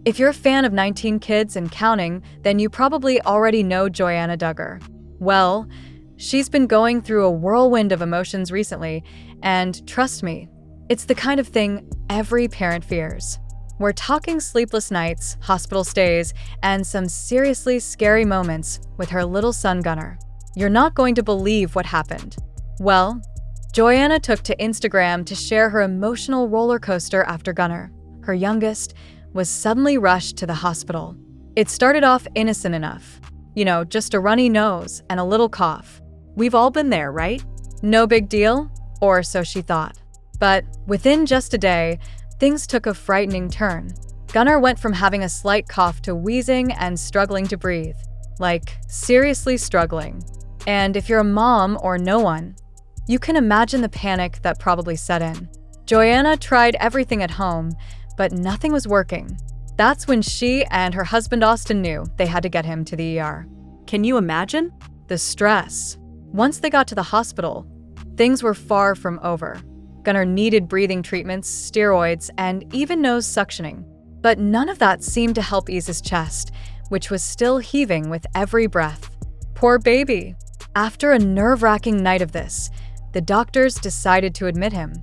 If you're a fan of 19 Kids and counting, then you probably already know Joy-Anna Duggar. Well, she's been going through a whirlwind of emotions recently, and trust me, it's the kind of thing every parent fears. We're talking sleepless nights, hospital stays, and some seriously scary moments with her little son Gunnar. You're not going to believe what happened. Well, Joy-Anna took to Instagram to share her emotional roller coaster after Gunnar, her youngest, was suddenly rushed to the hospital. It started off innocent enough. Just a runny nose and a little cough. We've all been there, right? No big deal, or so she thought. But within just a day, things took a frightening turn. Gunnar went from having a slight cough to wheezing and struggling to breathe. Like, seriously struggling. And if you're a mom or no one, you can imagine the panic that probably set in. Joy-Anna tried everything at home, but nothing was working. That's when she and her husband Austin knew they had to get him to the ER. Can you imagine? The stress. Once they got to the hospital, things were far from over. Gunnar needed breathing treatments, steroids, and even nose suctioning. But none of that seemed to help ease his chest, which was still heaving with every breath. Poor baby. After a nerve-wracking night of this, the doctors decided to admit him.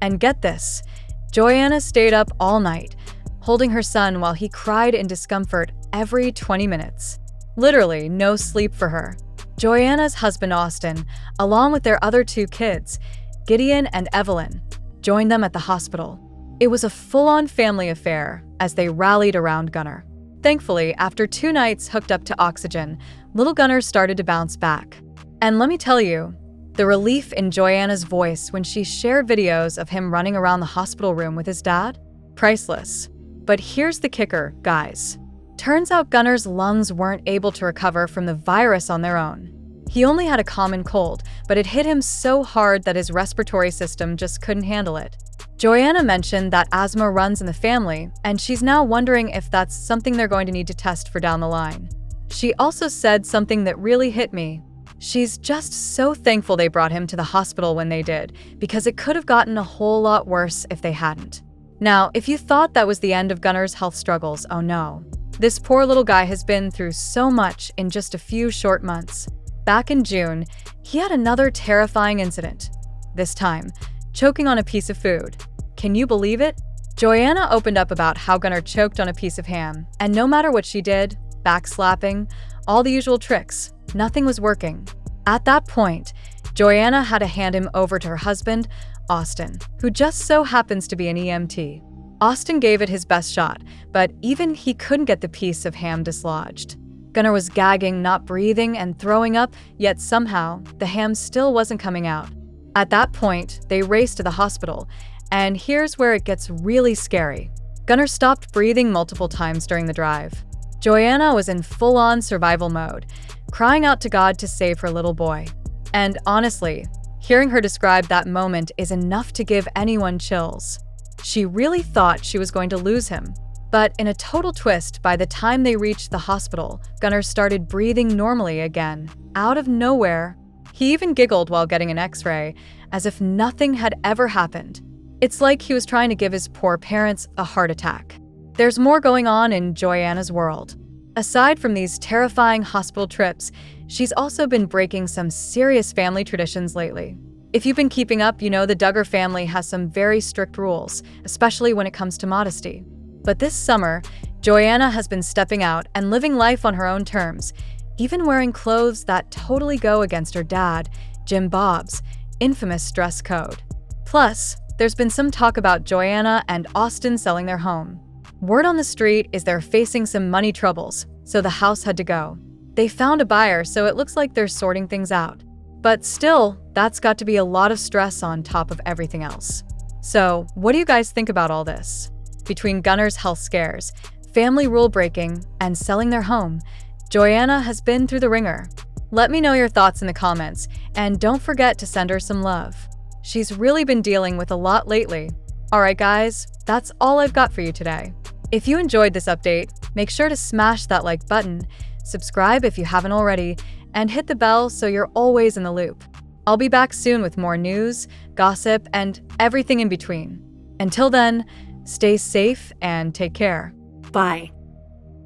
And get this, Joy-Anna stayed up all night, holding her son while he cried in discomfort every 20 minutes. Literally no sleep for her. Joy-Anna's husband Austin, along with their other 2 kids, Gideon and Evelyn, joined them at the hospital. It was a full-on family affair as they rallied around Gunnar. Thankfully, after 2 nights hooked up to oxygen, little Gunnar started to bounce back. And let me tell you, the relief in Joy-Anna's voice when she shared videos of him running around the hospital room with his dad? Priceless. But here's the kicker, guys. Turns out Gunnar's lungs weren't able to recover from the virus on their own. He only had a common cold, but it hit him so hard that his respiratory system just couldn't handle it. Joy-Anna mentioned that asthma runs in the family, and she's now wondering if that's something they're going to need to test for down the line. She also said something that really hit me. She's just so thankful they brought him to the hospital when they did, because it could have gotten a whole lot worse if they hadn't. Now, if you thought that was the end of Gunnar's health struggles, oh no. This poor little guy has been through so much in just a few short months. Back in June, he had another terrifying incident. This time, choking on a piece of food. Can you believe it? Joy-Anna opened up about how Gunnar choked on a piece of ham, and no matter what she did, backslapping, all the usual tricks, nothing was working. At that point, Joy-Anna had to hand him over to her husband, Austin, who just so happens to be an EMT. Austin gave it his best shot, but even he couldn't get the piece of ham dislodged. Gunnar was gagging, not breathing, and throwing up, yet somehow, the ham still wasn't coming out. At that point, they raced to the hospital, and here's where it gets really scary. Gunnar stopped breathing multiple times during the drive. Joy-Anna was in full-on survival mode, crying out to God to save her little boy. And honestly, hearing her describe that moment is enough to give anyone chills. She really thought she was going to lose him. But in a total twist, by the time they reached the hospital, Gunnar started breathing normally again, out of nowhere. He even giggled while getting an X-ray, as if nothing had ever happened. It's like he was trying to give his poor parents a heart attack. There's more going on in Joy-Anna's world. Aside from these terrifying hospital trips, she's also been breaking some serious family traditions lately. If you've been keeping up, you know the Duggar family has some very strict rules, especially when it comes to modesty. But this summer, Joy-Anna has been stepping out and living life on her own terms, even wearing clothes that totally go against her dad, Jim Bob's, infamous dress code. Plus, there's been some talk about Joy-Anna and Austin selling their home. Word on the street is they're facing some money troubles, so the house had to go. They found a buyer, so it looks like they're sorting things out. But still, that's got to be a lot of stress on top of everything else. So, what do you guys think about all this? Between Gunnar's health scares, family rule breaking, and selling their home, Joy-Anna has been through the ringer. Let me know your thoughts in the comments, and don't forget to send her some love. She's really been dealing with a lot lately. Alright guys, that's all I've got for you today. If you enjoyed this update, make sure to smash that like button, subscribe if you haven't already, and hit the bell so you're always in the loop. I'll be back soon with more news, gossip, and everything in between. Until then, stay safe and take care. Bye.